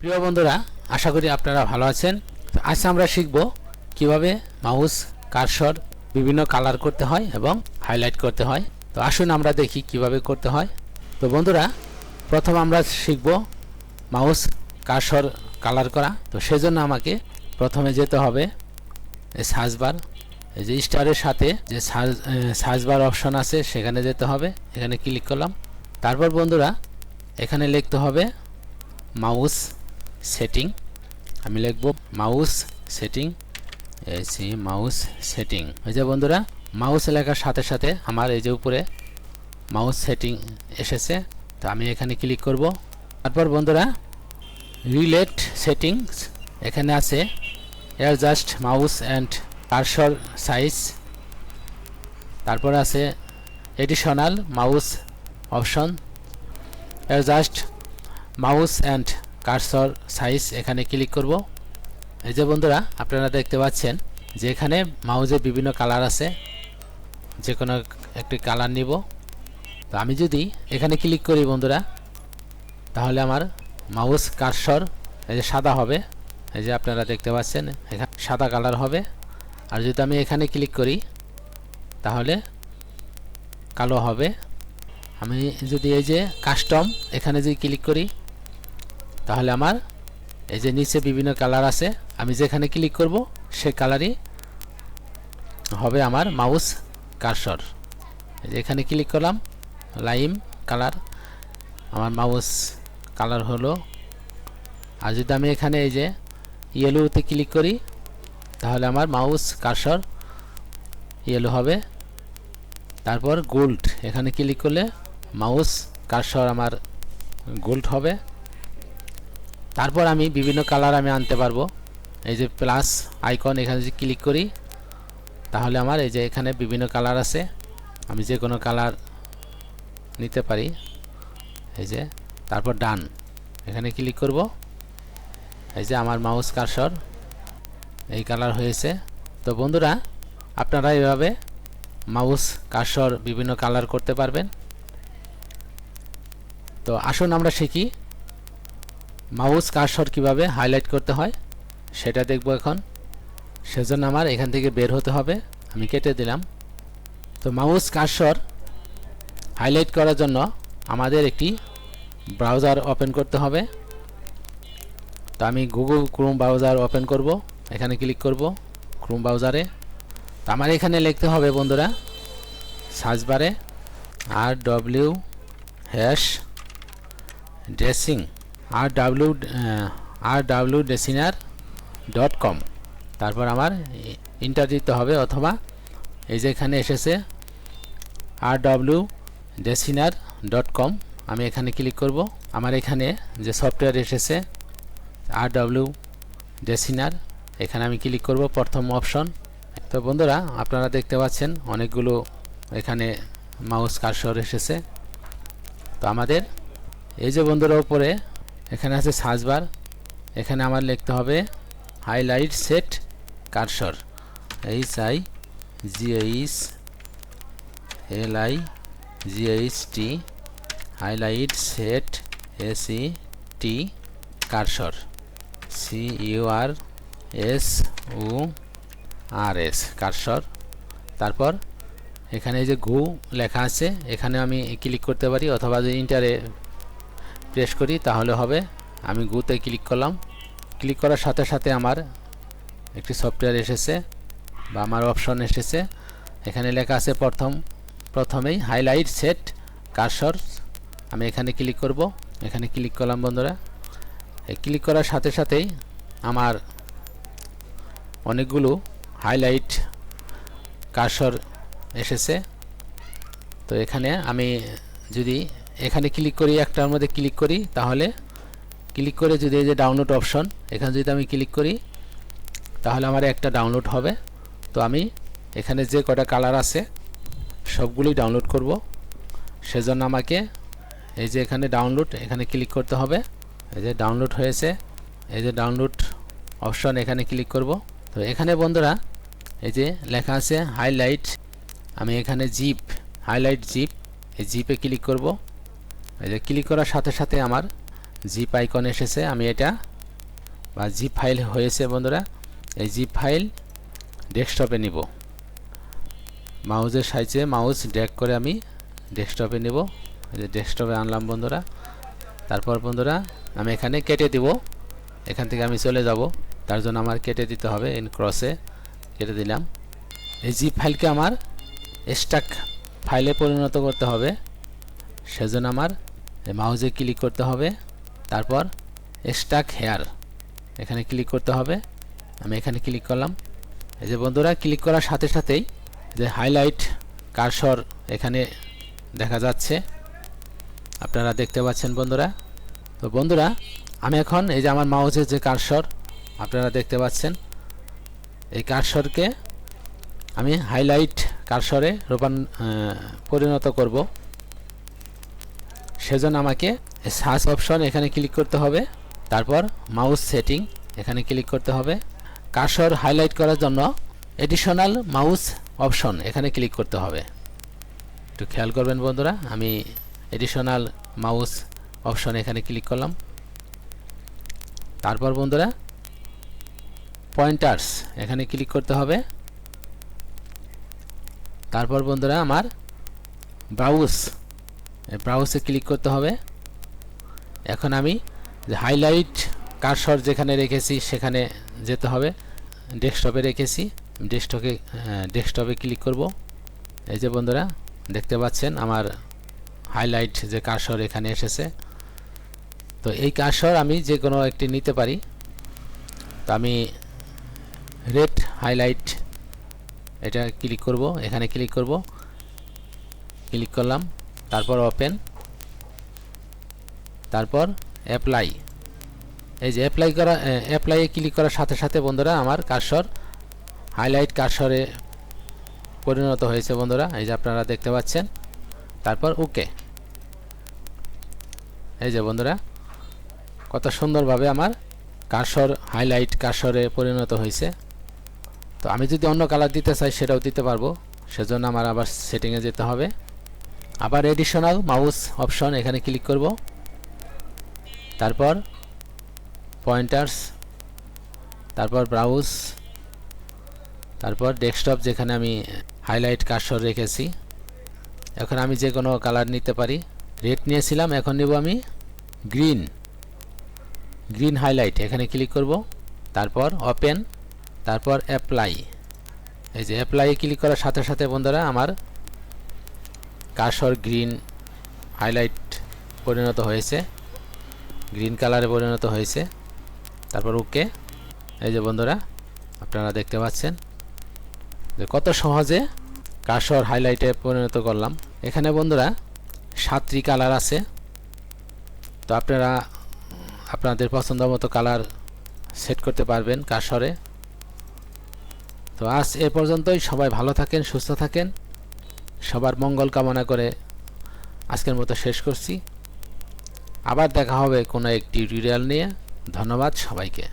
প্রিয় বন্ধুরা, আশা করি আপনারা ভালো আছেন। তো আজ আমরা শিখব কিভাবে মাউস কার্সর বিভিন্ন কালার করতে হয় এবং হাইলাইট করতে হয়। তো আসুন আমরা দেখি কিভাবে করতে হয়। তো বন্ধুরা, প্রথম আমরা শিখব মাউস কার্সর কালার করা। তো সেজন্য আমাকে প্রথমে যেতে হবে সার্চ বার, এই যে স্টারের সাথে যে সার্চ বার অপশন আছে সেখানে যেতে হবে। এখানে ক্লিক করলাম। তারপর বন্ধুরা এখানে লিখতে হবে মাউস সেটিং। আমি লিখব mouse setting, AC mouse setting. এই যে বন্ধুরা, মাউস লেখার সাথে সাথে আমার এই যে উপরে মাউস সেটিং এসেছে। তো আমি এখানে ক্লিক করব। তারপর বন্ধুরা রিলেট সেটিংস, এখানে আছে adjust mouse and cursor size. তারপর আছে additional mouse option, adjust mouse and cursor size, এখানে ক্লিক করব। এই যে বন্ধুরা, আপনারা দেখতে পাচ্ছেন যে এখানে মাউসের বিভিন্ন কালার আছে, যে কোনো একটি কালার নিব। তো আমি যদি এখানে ক্লিক করি বন্ধুরা, তাহলে আমার মাউস কার্সর এই যে সাদা হবে। এই যে আপনারা দেখতে পাচ্ছেন এখানে সাদা কালার হবে। আর যদি আমি এখানে ক্লিক করি তাহলে কালো হবে। আমি যদি এই যে কাস্টম এখানে যদি ক্লিক করি তাহলে আমার এই যে নিচে বিভিন্ন কালার আছে, আমি যেখানে ক্লিক করব সে কালারই হবে আমার মাউস কার্সর। এই যে এখানে ক্লিক করলাম, লাইম কালার আমার মাউস কালার হলো। আর যদি আমি এখানে এই যে ইয়েলোতে ক্লিক করি তাহলে আমার মাউস কার্সর ইয়েলো হবে। তারপর গোল্ড এখানে ক্লিক করলে মাউস কার্সর আমার গোল্ড হবে। তারপর আমি বিভিন্ন কালার আমি আনতে পারবো। এই যে প্লাস আইকন এখানে যদি ক্লিক করি তাহলে আমার এই যে এখানে বিভিন্ন কালার আছে, আমি যে কোনো কালার নিতে পারি। এই যে তারপর ডান এখানে ক্লিক করব। এই যে আমার মাউস কার্সর এই কালার হয়েছে। তো বন্ধুরা, আপনারা এভাবে মাউস কার্সর বিভিন্ন কালার করতে পারবেন। তো আসুন আমরা শিখি মাউস কার্সর কিভাবে হাইলাইট করতে হয় সেটা দেখব এখন। সেজন্য আমার এখান থেকে বের হতে হবে, আমি কেটে দিলাম। তো মাউস কার্সর হাইলাইট করার জন্য আমাদের একটি ব্রাউজার ওপেন করতে হবে। তো আমি গুগল ক্রোম ব্রাউজার ওপেন করব, এখানে ক্লিক করব ক্রোম ব্রাউজারে। তো আমার এখানে লিখতে হবে বন্ধুরা সার্চ বারে rw ড্রেসিং rwdesigner.com। তারপর আমার ইন্টার দিতে হবে, অথবা এই যে এখানে এসেছে rwdesigner.com, আমি এখানে ক্লিক করব। আমার এখানে যে সফটওয়্যার এসেছে rwdesigner, এখানে আমি ক্লিক করব প্রথম অপশন। তো বন্ধুরা, আপনারা দেখতে পাচ্ছেন অনেকগুলো এখানে মাউস কার্সর এসেছে। তো আমাদের এই যে বন্ধুরা উপরে এখানে আছে সার্চ বার, এখানে আমার লিখতে হবে highlight set cursor, HIGHLIGHT highlight set SET cursor CURSORS cursor. তারপর এখানে এই যে গো লেখা আছে, এখানে আমি ক্লিক করতে পারি, অথবা যদি ইন্টারে প্রেস করি তাহলে হবে। আমি গোতে ক্লিক করলাম। ক্লিক করার সাথে সাথে আমার একটি সফটওয়্যার এসেছে বা আমার অপশন এসেছে। এখানে লেখা আছে প্রথমেই হাইলাইট সেট কার্সর। আমি এখানে ক্লিক করব, এখানে ক্লিক করলাম বন্ধুরা। এই ক্লিক করার সাথে সাথেই আমার অনেকগুলো হাইলাইট কার্সর এসেছে। তো এখানে আমি যদি এখানে ক্লিক করি, একটার মধ্যে ক্লিক করি, তাহলে ক্লিক করে যদি এই যে ডাউনলোড অপশন এখানে যদি আমি ক্লিক করি তাহলে আমার একটা ডাউনলোড হবে। তো আমি এখানে যে কটা কালার আছে সবগুলোই ডাউনলোড করব। সেজন্য আমাকে এই যে এখানে ডাউনলোড এখানে ক্লিক করতে হবে। এই যে ডাউনলোড হয়েছে, এই যে ডাউনলোড অপশন এখানে ক্লিক করব। তো এখানে বন্ধুরা এই যে লেখা আছে হাইলাইট, আমি এখানে হাইলাইট জিপ, এই জিপে ক্লিক করব। এই যে ক্লিক করার সাথে সাথে আমার জিপ আইকন এসেছে, আমি এটা বা জিপ ফাইল হয়েছে বন্ধুরা, এই জিপ ফাইল ডেস্কটপে নিব। মাউসের সাহায্যে মাউস ড্র্যাগ করে আমি ডেস্কটপে নেব। এই যে ডেস্কটপে আনলাম বন্ধুরা। তারপর বন্ধুরা আমি এখানে কেটে দিব, এখান থেকে আমি চলে যাব, তার জন্য আমার কেটে দিতে হবে। ইন ক্রসে কেটে দিলাম। এই জিপ ফাইলকে আমার স্ট্যাক ফাইলে পরিণত করতে হবে, সেজন্য আমার মাউসে ক্লিক করতে হবে, তারপর স্ট্যাক হেয়ার এখানে ক্লিক করতে হবে। আমি এখানে ক্লিক করলাম। এই যে বন্ধুরা ক্লিক করার সাথে সাথেই যে হাইলাইট কার্সর এখানে দেখা যাচ্ছে, আপনারা দেখতে পাচ্ছেন বন্ধুরা। তো বন্ধুরা আমি এখন এই যে আমার মাউসের যে কার্সর আপনারা দেখতে পাচ্ছেন, এই কার্সরকে আমি হাইলাইট কার্সরে পরিণত করব। সেজন্য আমাকে সার্চ অপশন এখানে ক্লিক করতে হবে, তারপর মাউস সেটিং এখানে ক্লিক করতে হবে। কার্সর হাইলাইট করার জন্য এডিশনাল মাউস অপশন এখানে ক্লিক করতে হবে। একটু খেয়াল করবেন বন্ধুরা, আমি এডিশনাল মাউস অপশন এখানে ক্লিক করলাম। তারপর বন্ধুরা পয়েন্টার্স এখানে ক্লিক করতে হবে। তারপর বন্ধুরা আমার ব্রাউজে ক্লিক করতে হবে। এখন আমি হাইলাইট কার্সর যেখানে রেখেছি সেখানে যেতে হবে, ডেস্কটপে রেখেছি, ডেস্কটপে ক্লিক করব। এই যে বন্ধুরা দেখতে পাচ্ছেন আমার হাইলাইট যে কার্সর এখানে এসেছে। তো এই কার্সর আমি যে কোনো একটি নিতে পারি। তো আমি রেড হাইলাইট এটা ক্লিক করব, এখানে ক্লিক করব, ক্লিক করলাম, তারপর ওপেন, তারপর অ্যাপ্লাই। এই যে অ্যাপ্লাইয়ে ক্লিক করার সাথে সাথে বন্ধুরা আমার কার্সর হাইলাইট কার্সরে পরিণত হয়েছে বন্ধুরা, এই যে আপনারা দেখতে পাচ্ছেন। তারপর ওকে। এই যে বন্ধুরা কত সুন্দরভাবে আমার কার্সর হাইলাইট কার্সরে পরিণত হয়েছে। তো আমি যদি অন্য কালার দিতে চাই সেটাও দিতে পারবো, সেজন্য আমার আবার সেটিংয়ে যেতে হবে। আবার এডিশনাল মাউস অপশন এখানে ক্লিক করব, তারপর পয়েন্টার্স, তারপর ব্রাউজ, তারপর ডেস্কটপ যেখানে আমি হাইলাইট কার্সর রেখেছি। এখন আমি যে কোনো কালার নিতে পারি। রেড নিয়েছিলাম, এখন নেব আমি গ্রিন হাইলাইট এখানে ক্লিক করব, তারপর ওপেন, তারপর অ্যাপ্লাই। এই যে অ্যাপ্লাই ক্লিক করার সাথে সাথে বন্ধুরা আমার কার্সর গ্রিন হাইলাইট পরিণত হয়েছে, গ্রিন কালারে পরিণত হয়েছে। তারপর ওকে। এই যে বন্ধুরা আপনারা দেখতে পাচ্ছেন যে কত সহজে কার্সর হাইলাইটে পরিণত করলাম। এখানে বন্ধুরা 7টি কালার আছে, তো আপনারা আপনাদের পছন্দ মতো কালার সেট করতে পারবেন কার্সরে। তো আজ এ পর্যন্তই। সবাই ভালো থাকেন, সুস্থ থাকেন, সবার মঙ্গল কামনা করে আজকের মতো শেষ করছি। আবার দেখা হবে কোনো এক টিউটোরিয়াল নিয়ে। ধন্যবাদ সবাইকে।